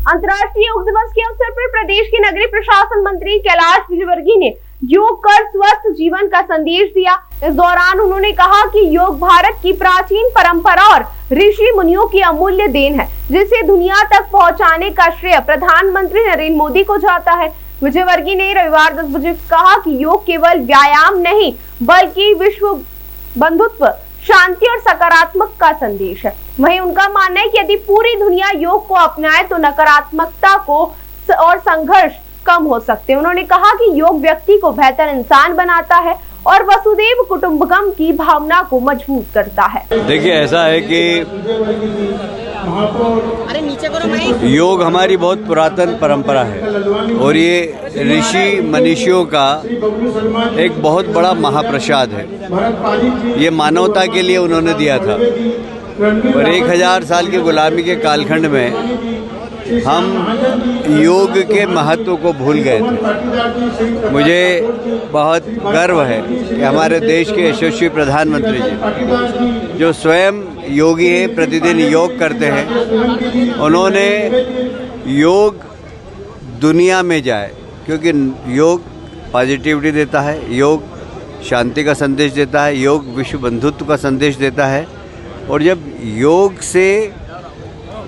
अंतर्राष्ट्रीय योग दिवस के अवसर पर प्रदेश के नगरीय प्रशासन मंत्री कैलाश विजयवर्गीय ने योग कर स्वस्थ जीवन का संदेश दिया। इस दौरान उन्होंने कहा कि योग भारत की प्राचीन परंपरा और ऋषि मुनियों की अमूल्य देन है, जिसे दुनिया तक पहुंचाने का श्रेय प्रधानमंत्री नरेंद्र मोदी को जाता है। विजयवर्गीय ने रविवार 10 बजे कहा कि योग केवल व्यायाम नहीं बल्कि विश्व बंधुत्व, शांति और सकारात्मक का संदेश है। वहीं उनका मानना है कि यदि पूरी दुनिया योग को अपनाए तो नकारात्मकता को और संघर्ष कम हो सकते हैं। उन्होंने कहा कि योग व्यक्ति को बेहतर इंसान बनाता है और वसुदेव कुटुंबकम की भावना को मजबूत करता है। देखिए, ऐसा है कि योग हमारी बहुत पुरातन परंपरा है और ये ऋषि मनीषियों का एक बहुत बड़ा महाप्रसाद है। ये मानवता के लिए उन्होंने दिया था और 1000 साल की गुलामी के कालखंड में हम योग के महत्व को भूल गए थे। मुझे बहुत गर्व है कि हमारे देश के यशस्वी प्रधानमंत्री जी, जो स्वयं योगी हैं, प्रतिदिन योग करते हैं, उन्होंने योग दुनिया में जाए, क्योंकि योग पॉजिटिविटी देता है, योग शांति का संदेश देता है, योग विश्व बंधुत्व का संदेश देता है। और जब योग से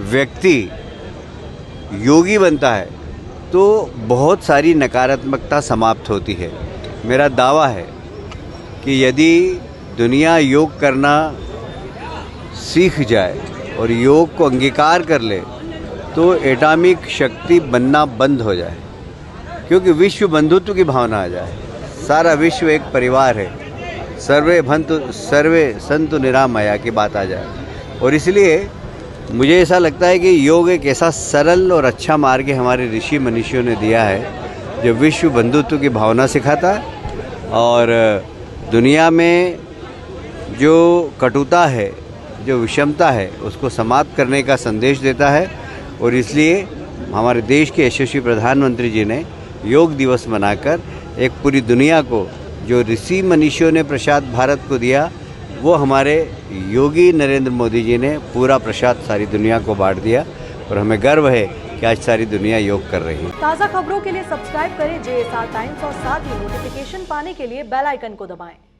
व्यक्ति योगी बनता है तो बहुत सारी नकारात्मकता समाप्त होती है। मेरा दावा है कि यदि दुनिया योग करना सीख जाए और योग को अंगीकार कर ले तो एटॉमिक शक्ति बनना बंद हो जाए, क्योंकि विश्व बंधुत्व की भावना आ जाए। सारा विश्व एक परिवार है, सर्वे संतु निरामया की बात आ जाए। और इसलिए मुझे ऐसा लगता है कि योग एक ऐसा सरल और अच्छा मार्ग हमारे ऋषि मनीषियों ने दिया है जो विश्व बंधुत्व की भावना सिखाता है और दुनिया में जो कटुता है, जो विषमता है, उसको समाप्त करने का संदेश देता है। और इसलिए हमारे देश के यशस्वी प्रधानमंत्री जी ने योग दिवस मनाकर एक पूरी दुनिया को जो ऋषि मनीषियों ने प्रसाद भारत को दिया, वो हमारे योगी नरेंद्र मोदी जी ने पूरा प्रसाद सारी दुनिया को बांट दिया और हमें गर्व है कि आज सारी दुनिया योग कर रही है। ताज़ा खबरों के लिए सब्सक्राइब करें JSR टाइम्स और साथ ही नोटिफिकेशन पाने के लिए बेल आइकन को दबाएं।